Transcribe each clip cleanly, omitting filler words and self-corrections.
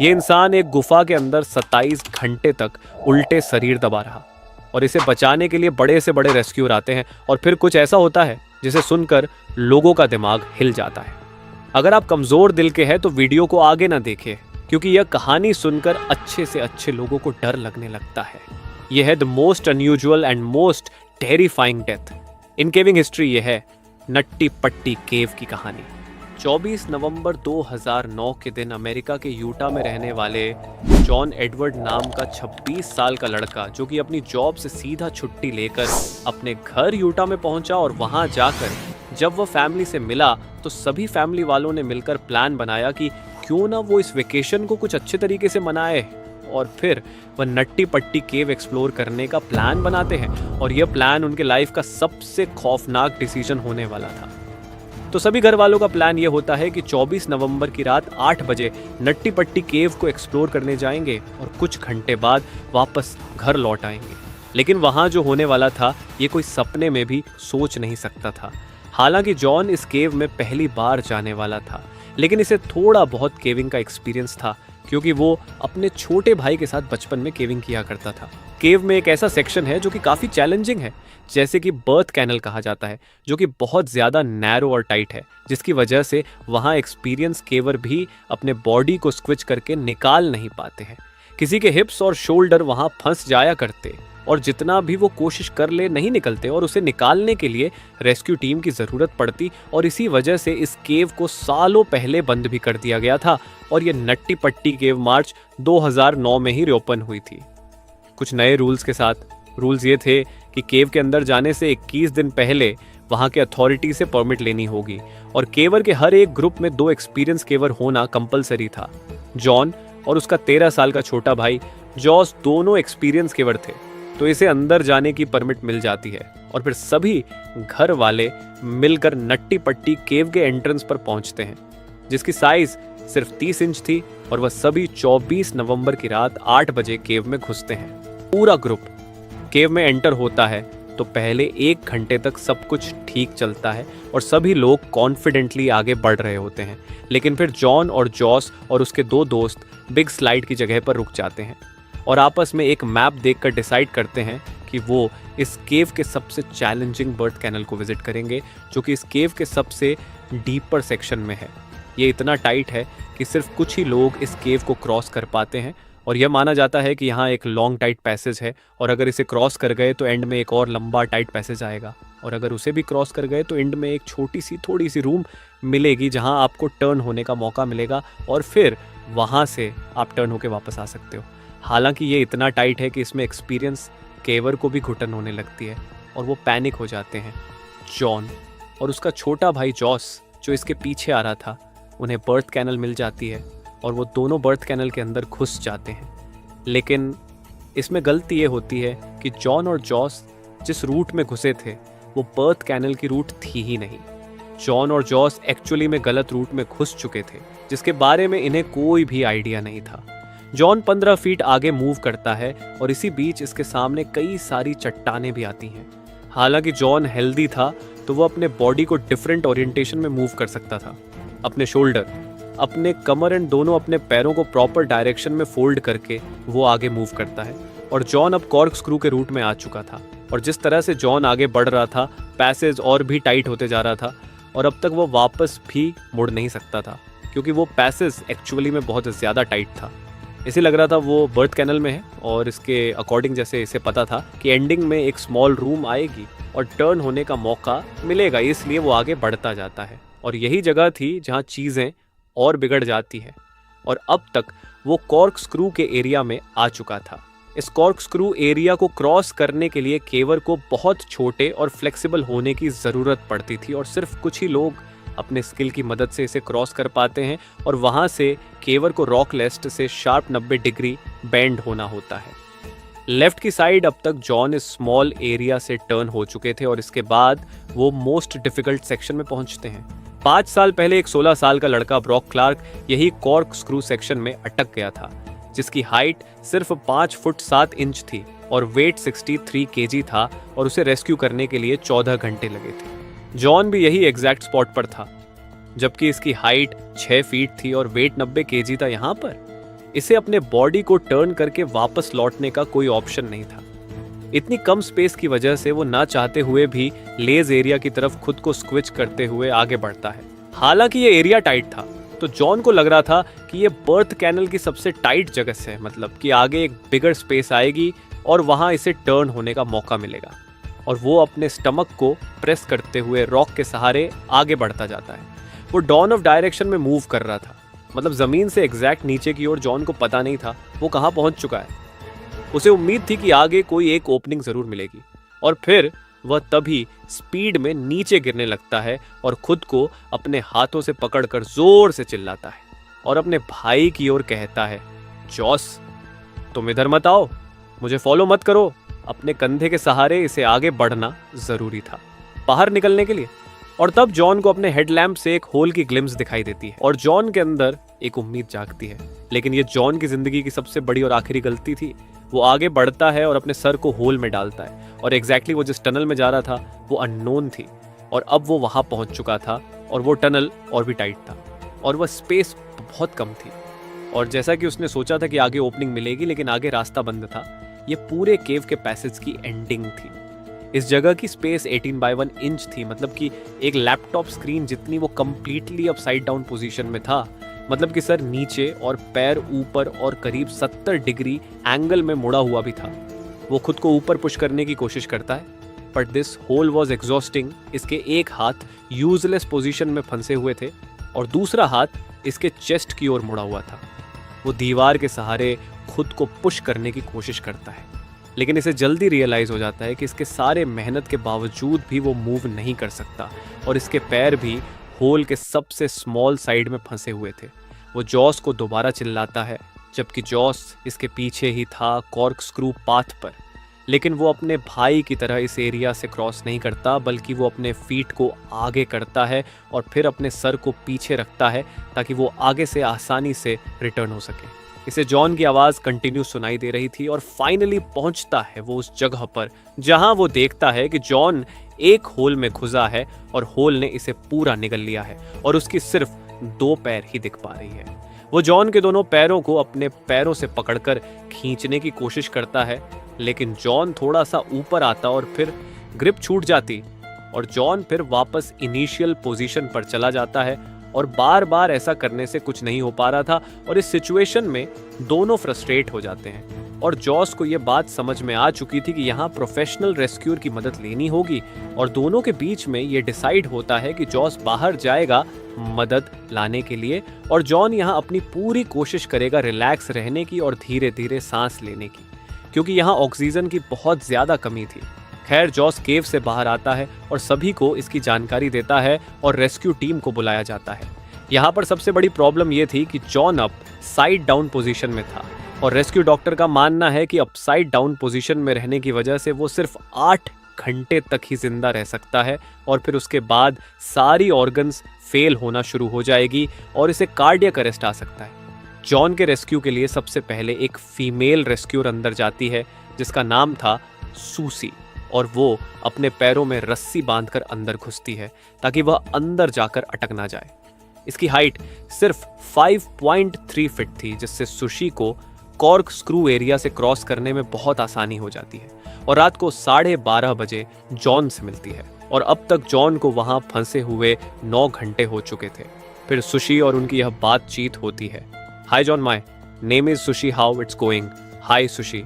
ये इंसान एक गुफा के अंदर 27 घंटे तक उल्टे शरीर दबा रहा और इसे बचाने के लिए बड़े से बड़े रेस्क्यूअर आते हैं और फिर कुछ ऐसा होता है जिसे सुनकर लोगों का दिमाग हिल जाता है। अगर आप कमजोर दिल के हैं तो वीडियो को आगे ना देखें, क्योंकि यह कहानी सुनकर अच्छे से अच्छे लोगों को डर लगने लगता है। यह है the most unusual and most terrifying death in caving history. यह है नट्टी पट्टी केव की कहानी। 24 नवंबर 2009 के दिन अमेरिका के यूटा में रहने वाले जॉन एडवर्ड नाम का 26 साल का लड़का, जो कि अपनी जॉब से सीधा छुट्टी लेकर अपने घर यूटा में पहुंचा और वहां जाकर जब वह फैमिली से मिला तो सभी फैमिली वालों ने मिलकर प्लान बनाया कि क्यों ना वो इस वेकेशन को कुछ अच्छे तरीके से मनाए, और फिर वह नट्टी पट्टी केव एक्सप्लोर करने का प्लान बनाते हैं। और यह प्लान उनके लाइफ का सबसे खौफनाक डिसीजन होने वाला था। तो सभी घर वालों का प्लान यह होता है कि 24 नवंबर की रात 8 बजे नट्टी पट्टी केव को एक्सप्लोर करने जाएंगे और कुछ घंटे बाद वापस घर लौट आएंगे। लेकिन वहां जो होने वाला था ये कोई सपने में भी सोच नहीं सकता था। हालांकि जॉन इस केव में पहली बार जाने वाला था, लेकिन इसे थोड़ा बहुत केविंग का एक्सपीरियंस था, क्योंकि वो अपने छोटे भाई के साथ बचपन में केविंग किया करता था। केव में एक ऐसा सेक्शन है जो कि काफ़ी चैलेंजिंग है, जैसे कि बर्थ कैनल कहा जाता है, जो कि बहुत ज़्यादा नैरो और टाइट है, जिसकी वजह से वहाँ एक्सपीरियंस केवर भी अपने बॉडी को स्क्विच करके निकाल नहीं पाते हैं। किसी के हिप्स और शोल्डर वहाँ फंस जाया करते और जितना भी वो कोशिश कर ले नहीं निकलते, और उसे निकालने के लिए रेस्क्यू टीम की ज़रूरत पड़ती। और इसी वजह से इस केव को सालों पहले बंद भी कर दिया गया था और ये नट्टी पट्टी केव मार्च 2009 में ही रीओपन हुई थी, कुछ नए रूल्स के साथ। रूल्स ये थे कि केव के अंदर जाने से 21 दिन पहले वहाँ के अथॉरिटी से परमिट लेनी होगी, और केवर के हर एक ग्रुप में 2 एक्सपीरियंस केवर होना कंपलसरी था। जॉन और उसका 13 साल का छोटा भाई जॉस दोनों एक्सपीरियंस केवर थे, तो इसे अंदर जाने की परमिट मिल जाती है। और फिर सभी घर वाले मिलकर नट्टी पट्टी केव के एंट्रेंस पर पहुंचते हैं, जिसकी साइज सिर्फ 30 इंच थी, और वह सभी 24 नवंबर की रात 8 बजे केव में घुसते हैं। पूरा ग्रुप केव में एंटर होता है तो पहले 1 घंटे तक सब कुछ ठीक चलता है और सभी लोग कॉन्फिडेंटली आगे बढ़ रहे होते हैं। लेकिन फिर जॉन और जॉस और उसके 2 दोस्त बिग स्लाइड की जगह पर रुक जाते हैं और आपस में एक मैप देखकर डिसाइड करते हैं कि वो इस केव के सबसे चैलेंजिंग बर्थ कैनल को विजिट करेंगे, जो कि इस केव के सबसे डीपर सेक्शन में है। ये इतना टाइट है कि सिर्फ कुछ ही लोग इस केव को क्रॉस कर पाते हैं, और यह माना जाता है कि यहाँ एक लॉन्ग टाइट पैसेज है, और अगर इसे क्रॉस कर गए तो एंड में एक और लंबा टाइट पैसेज आएगा, और अगर उसे भी क्रॉस कर गए तो एंड में एक छोटी सी थोड़ी सी रूम मिलेगी जहाँ आपको टर्न होने का मौका मिलेगा, और फिर वहाँ से आप टर्न होकर वापस आ सकते हो। हालांकि ये इतना टाइट है कि इसमें एक्सपीरियंस केवर को भी घुटन होने लगती है और वो पैनिक हो जाते हैं। जॉन और उसका छोटा भाई जॉस, जो इसके पीछे आ रहा था, उन्हें बर्थ कैनल मिल जाती है और वो दोनों बर्थ कैनल के अंदर घुस जाते हैं। लेकिन इसमें गलती ये होती है कि जॉन और जॉस जिस रूट में घुसे थे वो बर्थ कैनल की रूट थी ही नहीं। जॉन और जॉस एक्चुअली में गलत रूट में घुस चुके थे, जिसके बारे में इन्हें कोई भी आइडिया नहीं था। जॉन 15 फीट आगे मूव करता है और इसी बीच इसके सामने कई सारी चट्टानें भी आती हैं। हालांकि जॉन हेल्दी था तो वो अपने बॉडी को डिफरेंट ओरिएंटेशन में मूव कर सकता था। अपने शोल्डर, अपने कमर एंड दोनों अपने पैरों को प्रॉपर डायरेक्शन में फोल्ड करके वो आगे मूव करता है। और जॉन अब कॉर्क स्क्रू के रूट में आ चुका था, और जिस तरह से जॉन आगे बढ़ रहा था पैसेज और भी टाइट होते जा रहा था, और अब तक वो वापस भी मुड़ नहीं सकता था, क्योंकि वो पैसेज एक्चुअली में बहुत ज़्यादा टाइट था। इसे लग रहा था वो बर्थ कैनल में है, और इसके अकॉर्डिंग जैसे इसे पता था कि एंडिंग में एक स्मॉल रूम आएगी और टर्न होने का मौका मिलेगा, इसलिए वो आगे बढ़ता जाता है। और यही जगह थी जहाँ चीज़ें और बिगड़ जाती है, और अब तक वो कॉर्क स्क्रू के एरिया में आ चुका था। इस कॉर्क स्क्रू एरिया को क्रॉस करने के लिए केवर को बहुत छोटे और फ्लेक्सिबल होने की ज़रूरत पड़ती थी, और सिर्फ कुछ ही लोग अपने स्किल की मदद से इसे क्रॉस कर पाते हैं, और वहाँ से केवर को रॉक लेस्ट से शार्प 90 डिग्री बेंड होना होता है। लेफ्ट की साइड अब तक जॉन इस स्मॉल एरिया से टर्न हो चुके थे, और इसके बाद वो मोस्ट डिफिकल्ट सेक्शन में पहुंचते हैं। 5 साल पहले एक 16 साल का लड़का ब्रॉक क्लार्क यही कॉर्क स्क्रू सेक्शन में अटक गया था, जिसकी हाइट सिर्फ 5 फुट 7 इंच थी और वेट 63 केजी था, और उसे रेस्क्यू करने के लिए 14 घंटे लगे थे। जॉन भी यही एग्जैक्ट स्पॉट पर था, जबकि इसकी हाइट 6 फीट थी और वेट 90 केजी था। यहाँ पर इसे अपने बॉडी को टर्न करके वापस लौटने का कोई ऑप्शन नहीं था। इतनी कम स्पेस की वजह से वो ना चाहते हुए भी लेज एरिया की तरफ खुद को स्क्विच करते हुए आगे बढ़ता है। हालांकि ये एरिया टाइट था, तो जॉन को लग रहा था कि ये बर्थ कैनल की सबसे टाइट जगह से, मतलब कि आगे एक बिगर स्पेस आएगी और वहां इसे टर्न होने का मौका मिलेगा। और वो अपने स्टमक को प्रेस करते हुए रॉक के सहारे आगे बढ़ता जाता है। वो डॉन ऑफ डायरेक्शन में मूव कर रहा था, मतलब जमीन से एग्जैक्ट नीचे की ओर। जॉन को पता नहीं था वो कहाँ पहुंच चुका है। उसे उम्मीद थी कि आगे कोई एक ओपनिंग जरूर मिलेगी, और फिर वह तभी स्पीड में नीचे गिरने लगता है और खुद को अपने हाथों से पकड़कर जोर से चिल्लाता है और अपने भाई की ओर कहता है, जॉस तुम इधर मत आओ, मुझे फॉलो मत करो। अपने कंधे के सहारे इसे आगे बढ़ना जरूरी था बाहर निकलने के लिए। और तब जॉन को अपने हेडलैम्प से एक होल की ग्लिम्स दिखाई देती है और जॉन के अंदर एक उम्मीद जागती है। लेकिन ये जॉन की जिंदगी की सबसे बड़ी और आखिरी गलती थी। वो आगे बढ़ता है और अपने सर को होल में डालता है, और एग्जैक्टली वो जिस टनल में जा रहा था वो अननोन थी, और अब वो वहां पहुंच चुका था। और वो टनल और भी टाइट था और वह स्पेस बहुत कम थी। और जैसा कि उसने सोचा था कि आगे ओपनिंग मिलेगी, लेकिन आगे रास्ता बंद था। ये पूरे केव के पैसेज की एंडिंग थी। इस जगह की स्पेस 18x1 इंच थी, मतलब कि एक लैपटॉप स्क्रीन जितनी। वो कंप्लीटली अपसाइड डाउन पोजीशन में था, मतलब कि सर नीचे और पैर ऊपर और करीब 70 डिग्री एंगल में मुड़ा हुआ भी था। वो खुद को ऊपर पुश करने की कोशिश करता है, but this whole was exhausting. इसके एक हाथ यूजलेस पोजीशन में फंसे हुए थे और दूसरा हाथ इसके चेस्ट की ओर मुड़ा हुआ था। वो दीवार के सहारे खुद को पुश करने की कोशिश करता है, लेकिन इसे जल्दी रियलाइज हो जाता है कि इसके सारे मेहनत के बावजूद भी वो मूव नहीं कर सकता, और इसके पैर भी होल के सबसे स्मॉल साइड में फंसे हुए थे। वो जॉस को दोबारा चिल्लाता है, जबकि जॉस इसके पीछे ही था कॉर्क स्क्रू पाथ पर। लेकिन वो अपने भाई की तरह इस एरिया से क्रॉस नहीं करता, बल्कि वो अपने फीट को आगे करता है और फिर अपने सर को पीछे रखता है ताकि वो आगे से आसानी से रिटर्न हो सके। इसे जॉन की आवाज़ कंटिन्यू सुनाई दे रही थी, और फाइनली पहुंचता है वो उस जगह पर जहां वो देखता है कि जॉन एक होल में घुसा है और होल ने इसे पूरा निगल लिया है और उसकी सिर्फ 2 पैर ही दिख पा रही है। वो जॉन के दोनों पैरों को अपने पैरों से पकड़कर खींचने की कोशिश करता है, लेकिन जॉन थोड़ा सा ऊपर आता और फिर ग्रिप छूट जाती और जॉन फिर वापस इनिशियल पोजीशन पर चला जाता है। और बार बार ऐसा करने से कुछ नहीं हो पा रहा था, और इस सिचुएशन में दोनों फ्रस्ट्रेट हो जाते हैं। और जॉस को यह बात समझ में आ चुकी थी कि यहाँ प्रोफेशनल रेस्क्यूअर की मदद लेनी होगी, और दोनों के बीच में ये डिसाइड होता है कि जॉस बाहर जाएगा मदद लाने के लिए, और जॉन यहाँ अपनी पूरी कोशिश करेगा रिलैक्स रहने की और धीरे धीरे सांस लेने की, क्योंकि यहाँ ऑक्सीजन की बहुत ज्यादा कमी थी। खैर, जॉस केव से बाहर आता है और सभी को इसकी जानकारी देता है और रेस्क्यू टीम को बुलाया जाता है। यहाँ पर सबसे बड़ी प्रॉब्लम ये थी कि जॉन अब साइड डाउन पोजीशन में था, और रेस्क्यू डॉक्टर का मानना है कि अपसाइड डाउन पोजीशन में रहने की वजह से वो सिर्फ 8 घंटे तक ही जिंदा रह सकता है, और फिर उसके बाद सारी ऑर्गन्स फेल होना शुरू हो जाएगी और इसे कार्डियक अरेस्ट आ सकता है। जॉन के रेस्क्यू के लिए सबसे पहले एक फीमेल रेस्क्यूअर अंदर जाती है जिसका नाम था सूसी, और वो अपने पैरों में रस्सी बांधकर अंदर घुसती है ताकि वह अंदर जाकर अटक ना जाए। इसकी हाइट सिर्फ 5.3 फीट थी, जिससे सुशी को कॉर्क स्क्रू एरिया से क्रॉस करने में बहुत आसानी हो जाती है, और रात को 12:30 बजे जॉन से मिलती है। और अब तक जॉन को वहां फंसे हुए 9 घंटे हो चुके थे। फिर सुशी और उनकी यह बातचीत होती है। Hi John, my name is Sushi, how it's going? Hi Sushi,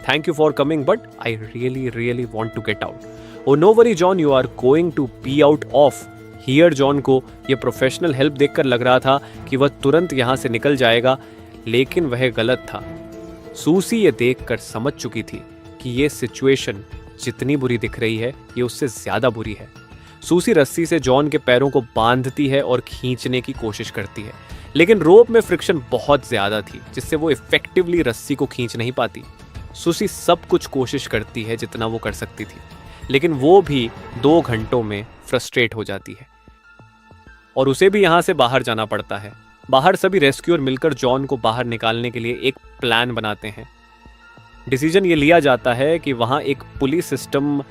thank you for coming, but I really want to get out. Oh no worry John, you are going to be out of here. John को ये professional help देखकर लग रहा था कि वह तुरंत यहाँ से निकल जाएगा, लेकिन वह गलत था। सूसी ये देखकर समझ चुकी थी कि ये सिचुएशन जितनी बुरी दिख रही है, ये उससे ज्यादा बुरी है। सूसी रस्सी से जॉन के पैरों को बांधती है और खींचने की कोशिश करती है, लेकिन रोप में फ्रिक्शन बहुत ज्यादा थी, जिससे वो इफेक्टिवली रस्सी को खींच नहीं पाती। सुसी सब कुछ कोशिश करती है जितना वो कर सकती थी, लेकिन वो भी 2 घंटों में फ्रस्ट्रेट हो जाती है और उसे भी यहाँ से बाहर जाना पड़ता है। बाहर सभी रेस्क्यूअर मिलकर जॉन को बाहर निकालने के लिए एक प्लान बनाते हैं। डिसीजन ये लिया जाता है कि वहाँ एक पुलिस सिस्टम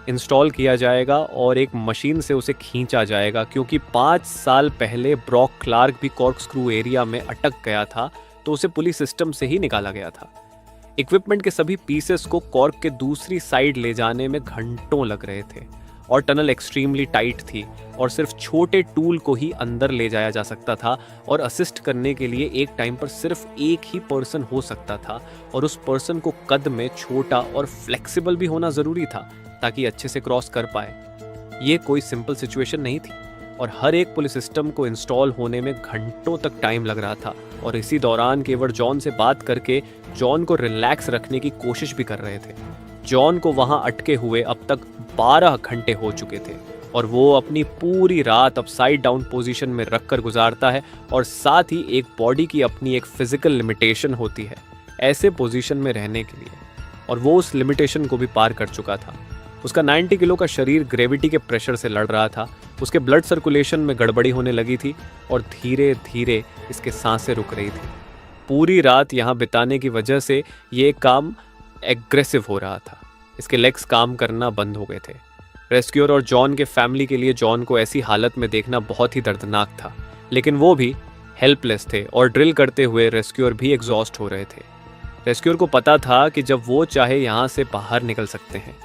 इंस्टॉल किया जाएगा और एक मशीन से उसे खींचा जाएगा, क्योंकि 5 साल पहले ब्रॉक क्लार्क भी कॉर्क स्क्रू एरिया में अटक गया था तो उसे पुलिस सिस्टम से ही निकाला गया था। इक्विपमेंट के सभी पीसेस को कॉर्क के दूसरी साइड ले जाने में घंटों लग रहे थे और टनल एक्सट्रीमली टाइट थी और सिर्फ छोटे टूल को ही अंदर ले जाया जा सकता था और असिस्ट करने के लिए एक टाइम पर सिर्फ एक ही पर्सन हो सकता था और उस पर्सन को कद में छोटा और फ्लेक्सिबल भी होना ज़रूरी था ताकि अच्छे से क्रॉस कर पाए। ये कोई सिंपल सिचुएशन नहीं थी और हर एक पुलिस सिस्टम को इंस्टॉल होने में घंटों तक टाइम लग रहा था और इसी दौरान केवल जॉन से बात करके जॉन को रिलैक्स रखने की कोशिश भी कर रहे थे। जॉन को वहां अटके हुए अब तक 12 घंटे हो चुके थे और वो अपनी पूरी रात अपसाइड डाउन पोजीशन में रखकर गुजारता है और साथ ही एक बॉडी की अपनी एक फिजिकल लिमिटेशन होती है ऐसे पोजीशन में रहने के लिए, और वो उस लिमिटेशन को भी पार कर चुका था। उसका 90 किलो का शरीर ग्रेविटी के प्रेशर से लड़ रहा था, उसके ब्लड सर्कुलेशन में गड़बड़ी होने लगी थी और धीरे धीरे इसके सांसें रुक रही थी। पूरी रात यहाँ बिताने की वजह से ये काम एग्रेसिव हो रहा था। इसके लेग्स काम करना बंद हो गए थे। रेस्क्यूअर और जॉन के फैमिली के लिए जॉन को ऐसी हालत में देखना बहुत ही दर्दनाक था, लेकिन वो भी हेल्पलेस थे और ड्रिल करते हुए रेस्क्यूअर भी एग्जॉस्ट हो रहे थे। रेस्क्यूअर को पता था कि जब वो चाहे यहाँ से बाहर निकल सकते हैं,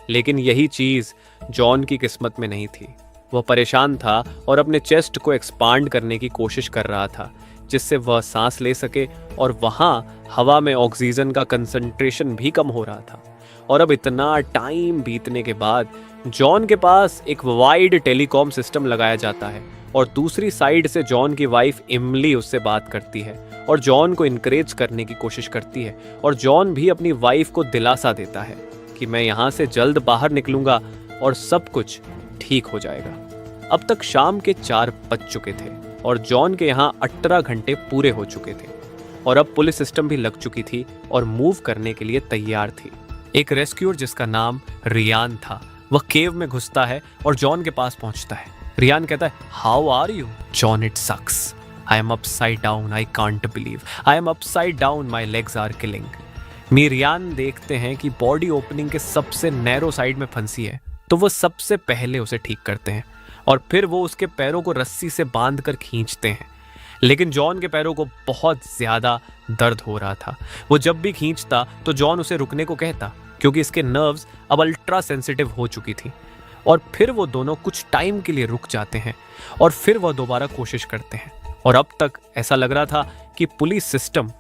लेकिन यही चीज़ जॉन की किस्मत में नहीं थी। वह परेशान था और अपने चेस्ट को एक्सपांड करने की कोशिश कर रहा था जिससे वह सांस ले सके, और वहाँ हवा में ऑक्सीजन का कंसंट्रेशन भी कम हो रहा था। और अब इतना टाइम बीतने के बाद जॉन के पास एक वाइड टेलीकॉम सिस्टम लगाया जाता है और दूसरी साइड से जॉन की वाइफ इमली उससे बात करती है और जॉन को इनकरेज करने की कोशिश करती है, और जॉन भी अपनी वाइफ को दिलासा देता है कि मैं यहाँ से जल्द बाहर निकलूंगा और सब कुछ ठीक हो जाएगा। अब तक शाम के 4 बज चुके थे और जॉन के यहाँ 18 घंटे पूरे हो चुके थे और अब पुलिस सिस्टम भी लग चुकी थी और मूव करने के लिए तैयार थी। एक रेस्क्यूअर जिसका नाम रियान था, वह केव में घुसता है और जॉन के पास पहुंचता है। रियान कहता है, how are you? John, it sucks, I am upside down, I can't believe, I am upside down, my legs are killing me. Ryan देखते हैं कि बॉडी ओपनिंग के सबसे नैरो साइड में फंसी है, तो वो सबसे पहले उसे ठीक करते हैं और फिर वो उसके पैरों को रस्सी से बांध कर खींचते हैं। लेकिन जॉन के पैरों को बहुत ज़्यादा दर्द हो रहा था। वो जब भी खींचता तो जॉन उसे रुकने को कहता क्योंकि इसके नर्व्स अब अल्ट्रा सेंसिटिव हो चुकी थी, और फिर वो दोनों कुछ टाइम के लिए रुक जाते हैं और फिर वह दोबारा कोशिश करते हैं। और अब तक ऐसा लग रहा था कि पुलिस सिस्टम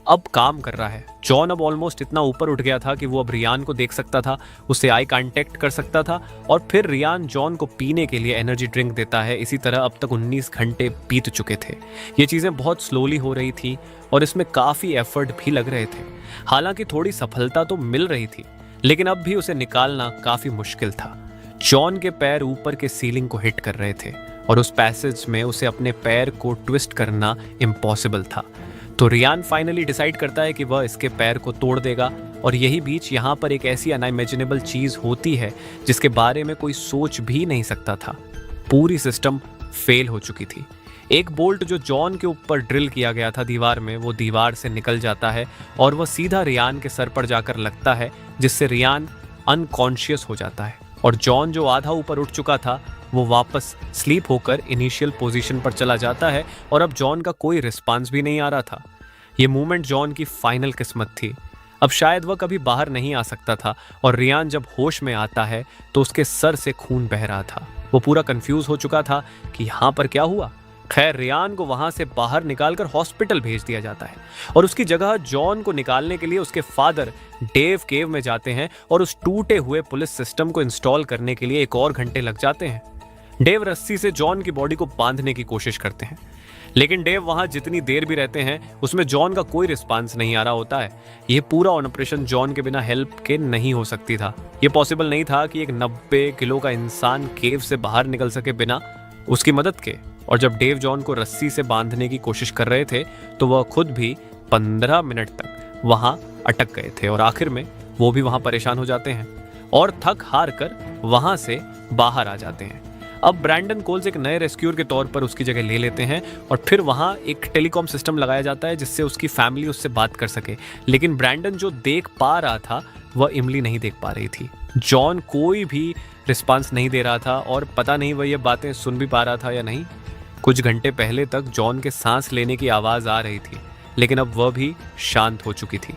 अब काम कर रहा है। जॉन अब ऑलमोस्ट इतना ऊपर उठ गया था कि वो अब रियान को देख सकता था, उससे आई कांटेक्ट कर सकता था, और फिर रियान जॉन को पीने के लिए एनर्जी ड्रिंक देता है। इसी तरह अब तक 19 घंटे बीत चुके थे। ये चीज़ें बहुत स्लोली हो रही थी और इसमें काफ़ी एफर्ट भी लग रहे थे। हालांकि थोड़ी सफलता तो मिल रही थी, लेकिन अब भी उसे निकालना काफ़ी मुश्किल था। जॉन के पैर ऊपर के सीलिंग को हिट कर रहे थे और उस पैसेज में उसे अपने पैर को ट्विस्ट करना इम्पॉसिबल था। तो रियान फाइनली डिसाइड करता है कि वह इसके पैर को तोड़ देगा, और यही बीच यहाँ पर एक ऐसी अनइमेजिनेबल चीज़ होती है जिसके बारे में कोई सोच भी नहीं सकता था। पूरी सिस्टम फेल हो चुकी थी। एक बोल्ट जो जॉन के ऊपर ड्रिल किया गया था दीवार में, वो दीवार से निकल जाता है और वह सीधा रियान के सर पर जाकर लगता है, जिससे रियान अनकॉन्शियस हो जाता है। और जॉन जो आधा ऊपर उठ चुका था वो वापस स्लीप होकर इनिशियल पोजीशन पर चला जाता है और अब जॉन का कोई रिस्पांस भी नहीं आ रहा था। ये मूवमेंट जॉन की फाइनल किस्मत थी। अब शायद वह कभी बाहर नहीं आ सकता था, और रियान जब होश में आता है तो उसके सर से खून बह रहा था। वो पूरा कंफ्यूज हो चुका था कि यहाँ पर क्या हुआ। खैर, रियान को वहां से बाहर निकालकर हॉस्पिटल भेज दिया जाता है और उसकी जगह जॉन को निकालने के लिए उसके फादर डेव केव में जाते हैं और उस टूटे हुए पुलिस सिस्टम को इंस्टॉल करने के लिए एक और घंटे लग जाते हैं। डेव रस्सी से जॉन की बॉडी को बांधने की कोशिश करते हैं, लेकिन डेव वहां जितनी देर भी रहते हैं उसमें जॉन का कोई रिस्पांस नहीं आ रहा होता है। यह पूरा ऑपरेशन जॉन के बिना हेल्प के नहीं हो सकती था। यह पॉसिबल नहीं था कि एक 90 किलो का इंसान केव से बाहर निकल सके बिना उसकी मदद के। और जब डेव जॉन को रस्सी से बांधने की कोशिश कर रहे थे तो वह खुद भी 15 मिनट तक वहां अटक गए थे और आखिर में वो भी वहां परेशान हो जाते हैं और थक हार कर वहां से बाहर आ जाते हैं। अब ब्रैंडन कोल्स एक नए रेस्क्यूअर के तौर पर उसकी जगह ले लेते हैं और फिर वहाँ एक टेलीकॉम सिस्टम लगाया जाता है जिससे उसकी फैमिली उससे बात कर सके। लेकिन ब्रैंडन जो देख पा रहा था वह इमली नहीं देख पा रही थी। जॉन कोई भी रिस्पांस नहीं दे रहा था और पता नहीं वह ये बातें सुन भी पा रहा था या नहीं। कुछ घंटे पहले तक जॉन के सांस लेने की आवाज़ आ रही थी, लेकिन अब वह भी शांत हो चुकी थी।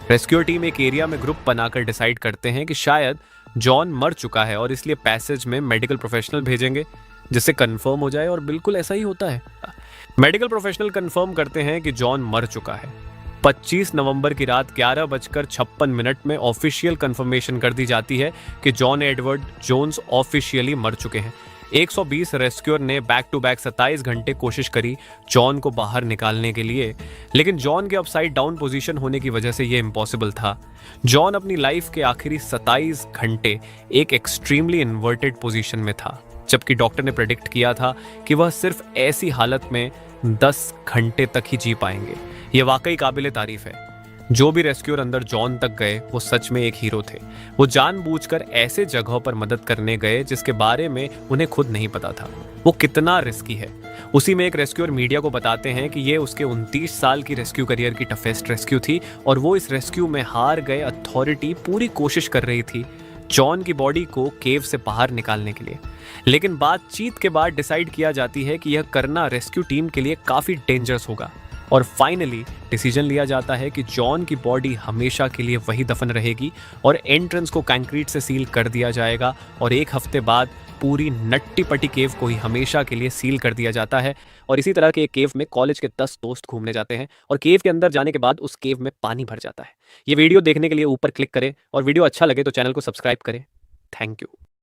रेस्क्यू टीम एक एरिया में ग्रुप बनाकर डिसाइड करते हैं कि शायद जॉन मर चुका है और इसलिए पैसेज में मेडिकल प्रोफेशनल भेजेंगे जिससे कंफर्म हो जाए, और बिल्कुल ऐसा ही होता है। मेडिकल प्रोफेशनल कंफर्म करते हैं कि जॉन मर चुका है। 25 नवंबर की रात 11:56 में ऑफिशियल कंफर्मेशन कर दी जाती है कि जॉन एडवर्ड जोन्स ऑफिशियली मर चुके हैं। 120 रेस्क्यूअर ने बैक टू बैक 27 घंटे कोशिश करी जॉन को बाहर निकालने के लिए, लेकिन जॉन के अपसाइड डाउन पोजीशन होने की वजह से यह इम्पॉसिबल था। जॉन अपनी लाइफ के आखिरी 27 घंटे एक एक्सट्रीमली इन्वर्टेड पोजीशन में था, जबकि डॉक्टर ने प्रेडिक्ट किया था कि वह सिर्फ ऐसी हालत में 10 घंटे तक ही जी पाएंगे। यह वाकई काबिले तारीफ है। जो भी रेस्क्यूअर अंदर जॉन तक गए वो सच में एक हीरो थे। वो जानबूझकर ऐसे जगहों पर मदद करने गए जिसके बारे में उन्हें खुद नहीं पता था वो कितना रिस्की है। उसी में एक रेस्क्यूअर मीडिया को बताते हैं कि ये उसके 29 साल की रेस्क्यू करियर की टफेस्ट रेस्क्यू थी और वो इस रेस्क्यू में हार गए अथॉरिटी पूरी कोशिश कर रही थी जॉन की बॉडी को केव से बाहर निकालने के लिए। लेकिन बातचीत के बाद डिसाइड किया जाती है कि यह करना रेस्क्यू टीम के लिए काफ़ी डेंजरस होगा, और फाइनली डिसीजन लिया जाता है कि जॉन की बॉडी हमेशा के लिए वही दफन रहेगी और एंट्रेंस को कंक्रीट से सील कर दिया जाएगा, और एक हफ्ते बाद पूरी नट्टी पट्टी केव को ही हमेशा के लिए सील कर दिया जाता है। और इसी तरह के एक केव में कॉलेज के 10 दोस्त घूमने जाते हैं और केव के अंदर जाने के बाद उस केव में पानी भर जाता है। ये वीडियो देखने के लिए ऊपर क्लिक करें और वीडियो अच्छा लगे तो चैनल को सब्सक्राइब करें। Thank you.